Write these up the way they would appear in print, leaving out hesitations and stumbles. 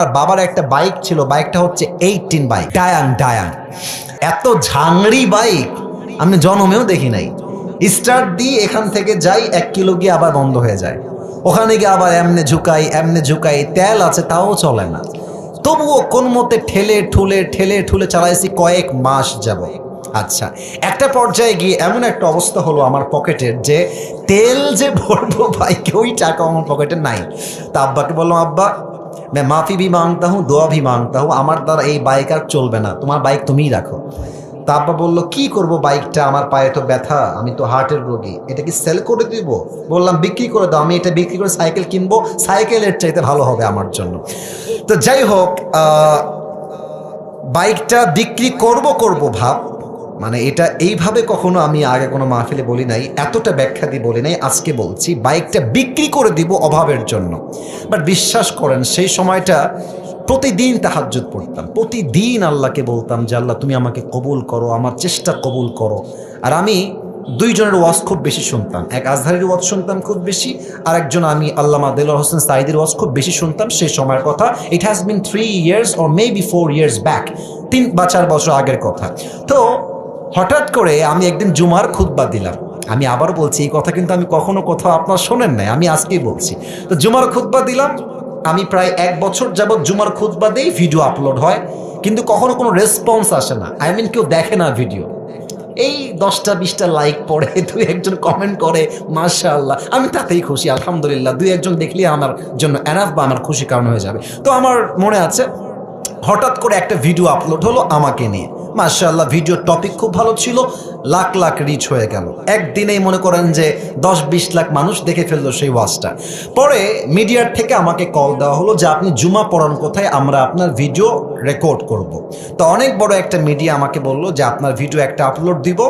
আর বাবার একটা বাইক ছিল, বাইকটা হচ্ছে 18 বাইক, ডায়াং ডায়াং। এত ঝাংড়ি বাইক আমি জন্মেও দেখি নাই। স্টার্ট দিয়ে এখান থেকে যাই 1 কিলো গিয়ে আবার বন্ধ হয়ে যায়, ওখানে গিয়ে আবার এমনে ঝুকাই, তেল আছে তাও চলে না। তবুও কোন মতে ঠেলে ঠুলে চালাইছি কয়েক মাস যাব। আচ্ছা, একটা পর্যায়ে গিয়ে এমন একটা অবস্থা হলো আমার পকেটের, যে তেল যে ভরবো বাইকে ওই টাকা আমার পকেটে নাই। তা আব্বাকে বললাম, আব্বা मैं माफ़ी भी मांगता हूँ, দোয়া भी मांगता हूँ, আমার দ্বারা এই বাইক আর চলবে না, তোমার বাইক তুমিই রাখো। তা আব্বা বললো, কি করব বাইকটা, আমার পায়ে তো ব্যথা, আমি তো হার্টের রোগী, এটা কি সেল করে দিব? বললাম বিক্রি করে দাও, আমি এটা বিক্রি করে সাইকেল কিনবো, সাইকেলের চাইতে ভালো হবে আমার জন্য। তো যাই হোক, বাইকটা বিক্রি করব ভাব, মানে এটা এইভাবে কখনো আমি আগে কোনো মাহফিলে বলি নাই, এতটা ব্যাখ্যা দিয়ে বলি নাই, আজকে বলছি বাইকটা বিক্রি করে দিব অভাবের জন্য। বাট বিশ্বাস করেন সেই সময়টা প্রতিদিন তাহাজ্জুদ পড়তাম, প্রতিদিন আল্লাহকে বলতাম যে আল্লাহ তুমি আমাকে কবুল করো, আমার চেষ্টা কবুল করো। আর আমি দুইজনের ওয়াজ খুব বেশি শুনতাম, এক আজহারের ওয়াজ শুনতাম খুব বেশি, আর একজন আমি আল্লামা দেলোয়ার হোসেন সাঈদীর ওয়াজ খুব বেশি শুনতাম সেই সময়ের কথা। It has been 3 years or maybe 4 years back, 3 বা 4 বছর আগের কথা। তো হঠাৎ করে আমি একদিন জুমার খুতবা দিলাম, আমি আবার বলছি এই কথা কিন্তু আমি কখনো কোথাও আপনার শোনেন নাই, আমি আজকেই বলছি। তো জুমার খুতবা দিলাম, আমি প্রায় 1 বছর যাবৎ জুমার খুতবা দিই, ভিডিও আপলোড হয়, কিন্তু কখনো কোনো রেসপন্স আসে না, আই মিন কেউ দেখে না ভিডিও। এই 10টা-20টা লাইক পড়ে, 2-1জন কমেন্ট করে মাশাআল্লাহ, আমি তাতেই খুশি, আলহামদুলিল্লাহ, 2-1জন দেখলে আমার জন্য এনাফ বা আমার খুশি কারণ হয়ে যাবে। তো আমার মনে আছে হঠাৎ করে একটা ভিডিও আপলোড হলো আমাকে নিয়ে, মাশাআল্লাহ ভিডিওর টপিক খুব ভালো ছিল, লাখ লাখ রিচ হয়ে গেল, একদিনেই মনে করেন যে 10-20 লাখ মানুষ দেখে ফেললো সেই ওয়াজটা। পরে মিডিয়ার থেকে আমাকে কল দেওয়া হলো যে আপনি জুমা পড়ান কোথায়, আমরা আপনার ভিডিও রেকর্ড করব। তো অনেক বড় একটা মিডিয়া আমাকে বলল যে আপনার ভিডিও একটা আপলোড দিব,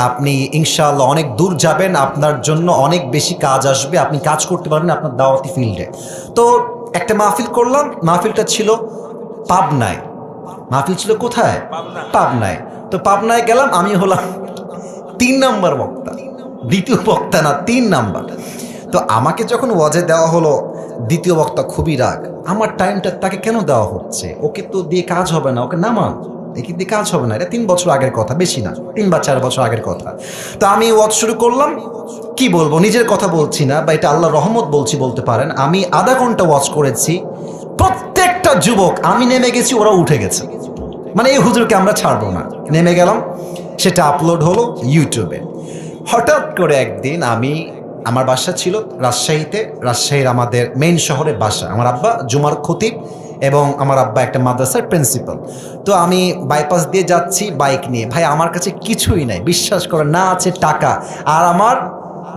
আপনি ইনশাআল্লাহ অনেক দূর যাবেন, আপনার জন্য অনেক বেশি কাজ আসবে, আপনি কাজ করতে পারবেন আপনার দাওয়াতি ফিল্ডে। তো একটা মাহফিল করলাম, মাহফিলটা ছিল পাবনায়। মাহফিল ছিল কোথায়? পাবনায়। তো পাবনায় গেলাম, আমি হলাম 3 নাম্বার বক্তা, দ্বিতীয় বক্তা না, 3 নাম্বার। তো আমাকে যখন ওয়াজে দেওয়া হলো, দ্বিতীয় বক্তা খুবই রাগ, আমার টাইমটা তাকে কেন দেওয়া হচ্ছে, ওকে তো দিয়ে কাজ হবে না, ওকে নামান, একে দিয়ে কাজ হবে না, এটা 3 বছর আগের কথা, বেশি না, 3 বা 4 বছর আগের কথা। তো আমি ওয়াজ শুরু করলাম, কি বলবো, নিজের কথা বলছি না বা এটা আল্লাহর রহমত বলছি বলতে পারেন, আমি আধা ঘন্টা ওয়াজ করেছি, প্রত্যেকটা যুবক, আমি নেমে গেছি ওরা উঠে গেছে, মানে এই হুজুরকে আমরা ছাড়বো না, নেমে গেলাম, সেটা আপলোড হলো ইউটিউবে। হঠাৎ করে একদিন আমার বাসা ছিল রাজশাহীতে, রাজশাহীর আমাদের মেইন শহরে বাসা, আমার আব্বা জুমার খতিব এবং আমার আব্বা একটা মাদ্রাসার প্রিন্সিপাল। তো আমি বাইপাস দিয়ে যাচ্ছি বাইক নিয়ে, ভাই আমার কাছে কিছুই নাই, বিশ্বাস করে না আছে টাকা, আর আমার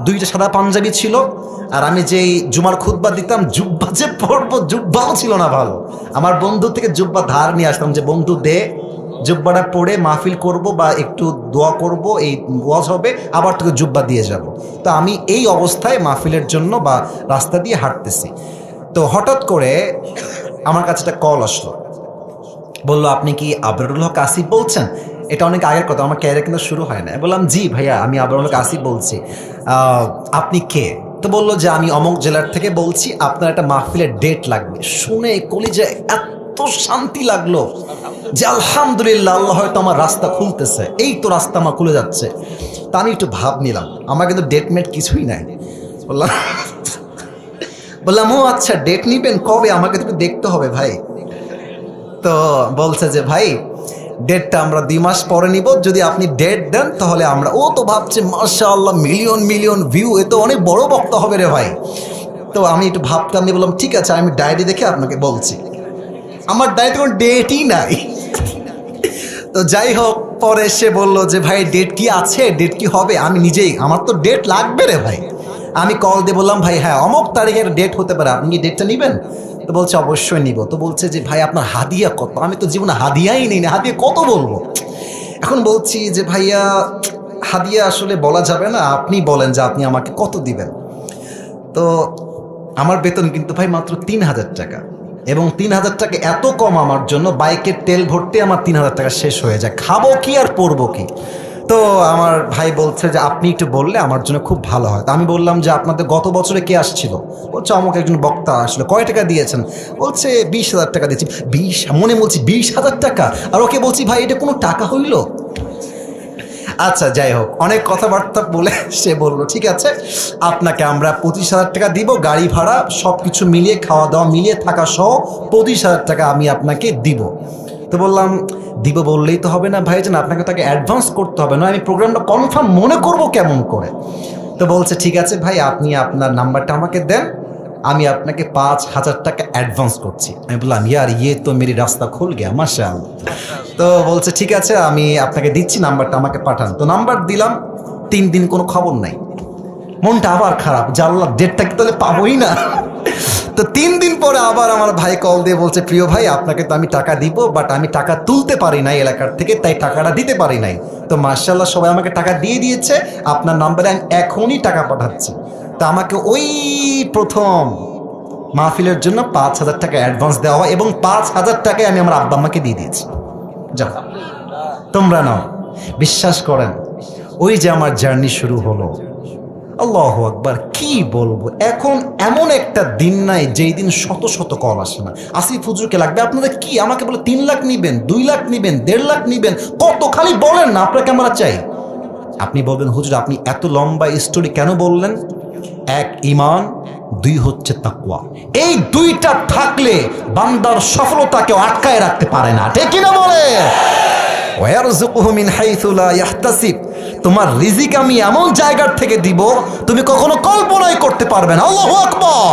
2টা সাদা পাঞ্জাবি ছিল, আর আমি যেই জুমার খুতবা দিতাম, জুব্বা যে পরবো, জুব্বাও ছিল না ভালো, আমার বন্ধু থেকে জুব্বা ধার নিয়ে আসতাম যে বন্ধু দে, জুব্বাটা পরে মাহফিল করব বা একটু দোয়া করব, এই ওয়াজ হবে, আবার তোকে জুব্বা দিয়ে যাব। তো আমি এই অবস্থায় মাহফিলের জন্য বা রাস্তা দিয়ে হাঁটতেছি, তো হঠাৎ করে আমার কাছে একটা কল আসলো, বললো আপনি কি আবরারুল হক আসিফ বলছেন? এটা অনেক আগের কথা, আমার ক্যারিয়ার কিন্তু শুরু হয় না। বললাম জি ভাইয়া, আমি আবরারুল হক আসিফ বলছি, আপনি কে? তো বললো যে আমি অমুক জেলার থেকে বলছি, আপনার একটা মাহফিলের ডেট লাগবে। শুনে কলিজায় এত শান্তি লাগলো যে আলহামদুলিল্লাহ, আল্লাহ হয়তো আমার রাস্তা খুলতেছে, এই তো রাস্তা আমার খুলে যাচ্ছে। তা আমি একটু ভাব নিলাম, আমার কিন্তু ডেট মেট কিছুই নাই। বললাম ও আচ্ছা, ডেট নিবেন কবে, আমাকে তো একটু দেখতে হবে ভাই। তো বলছে যে ভাই ডেটটা আমরা 2 মাস পরে নিব, যদি আপনি ডেট দেন তাহলে আমরা। ও তো ভাবছে মাশাআল্লাহ মিলিয়ন মিলিয়ন ভিউ, এ তো অনেক বড় বক্তা হবে রে ভাই। তো আমি একটু ভাবতাম, আমি বললাম ঠিক আছে, আমি ডায়েরি দেখে আপনাকে বলছি। আমার ডায়েরিতে কোনো ডেটই নাই। তো যাই হোক, পরে সে বললো যে ভাই ডেট কি আছে, ডেট কি হবে, আমি নিজেই, আমার তো ডেট লাগবে রে ভাই। আমি কল দিয়ে বললাম ভাই হ্যাঁ অমুক তারিখের ডেট হতে পারে, আপনি কি ডেটটা নেবেন? তো বলছে অবশ্যই নিব। তো বলছে যে ভাই আপনার হাদিয়া কত? আমি তো জীবনে হাদিয়াই নিই না, হাদিয়া কত বলবো। এখন বলছি যে ভাইয়া হাদিয়া আসলে বলা যাবে না, আপনি বলেন যে আপনি আমাকে কত দিবেন। তো আমার বেতন কিন্তু ভাই মাত্র 3,000 টাকা, এবং 3,000 টাকা এত কম আমার জন্য, বাইকের তেল ভরতে আমার 3,000 টাকা শেষ হয়ে যায়, খাবো কি আর পরবো কি। তো আমার ভাই বলছে যে আপনি একটু বললে আমার জন্য খুব ভালো হয়। তো আমি বললাম যে আপনাদের গত বছরে কে আসছিল? বলছে আমাকে একজন বক্তা আসলো। কয় টাকা দিয়েছেন? বলছে 20,000 টাকা দিয়েছি। মনে বলছি 20,000 টাকা, আর ওকে বলছি ভাই এটা কোনো টাকা হইল? আচ্ছা যাই হোক, অনেক কথাবার্তা বলে সে বলল ঠিক আছে আপনাকে আমরা 25,000 টাকা দিব, গাড়ি ভাড়া সব কিছু মিলিয়ে, খাওয়া দাওয়া মিলিয়ে, থাকা সহ 25,000 টাকা আমি আপনাকে দিব। তো বললাম দিব বললেই তো হবে না ভাইজান, আপনাকে তাকে অ্যাডভান্স করতে হবে, না আমি প্রোগ্রামটা কনফার্ম মনে করব কেমন করে। তো বলছে ঠিক আছে ভাই আপনি আপনার নাম্বারটা আমাকে দেন, আমি আপনাকে 5,000 টাকা অ্যাডভান্স করছি। আমি বললাম ইয়ার ইয়ে তো মেরি রাস্তা খুল গিয়া মাশাআল্লাহ। তো বলছে ঠিক আছে আমি আপনাকে দিচ্ছি, নাম্বারটা আমাকে পাঠান। তো নাম্বার দিলাম, 3 দিন কোনো খবর নাই। মনটা আবার খারাপ, জানলাম ডেটটা কি তাহলে পাবোই না। তো 3 দিন পরে আবার আমার ভাই কল দিয়ে বলছে প্রিয় ভাই আপনাকে তো আমি টাকা দিব, বাট আমি টাকা তুলতে পারি নাই এলাকার থেকে, তাই টাকাটা দিতে পারি নাই। তো মাশাআল্লাহ সবাই আমাকে টাকা দিয়ে দিয়েছে, আপনার নাম্বারে আমি এখনই টাকা পাঠাচ্ছি। তো আমাকে ওই প্রথম মাহফিলের জন্য 5,000 টাকা অ্যাডভান্স দেওয়া হয়, এবং 5,000 টাকায় আমি আমার আব্বা আম্মাকে দিয়ে দিয়েছি। যাও তোমরা নাও। বিশ্বাস করেন ওই যে আমার জার্নি শুরু হলো, আল্লাহু আকবার, কি বলবো। এখন এমন একটা দিন নাই যেই দিন শত শত কল আসে না, আসিফ হুজুরকে লাগবে আপনাদের কি, আমাকে বলে 3 লাখ নিবেন, 2 লাখ নিবেন, 1.5 লাখ নিবেন, কত খালি বলেন না আপনাকে আমরা চাই। আপনি বলবেন হুজুর আপনি এত লম্বা স্টোরি কেন বললেন? 1 ঈমান, 2 হচ্ছে তাকওয়া। এই 2টা থাকলে বান্দার সফলতা কেউ আটকায় রাখতে পারে না, ঠিক কিনা বলে? ওয়ারযুকুহু মিন হাইথু লা ইয়াহতাসিব, তোমার রিজিক আমি এমন জায়গার থেকে দিব তুমি কখনো কল্পনাই করতে পারবে না। আল্লাহু আকবার।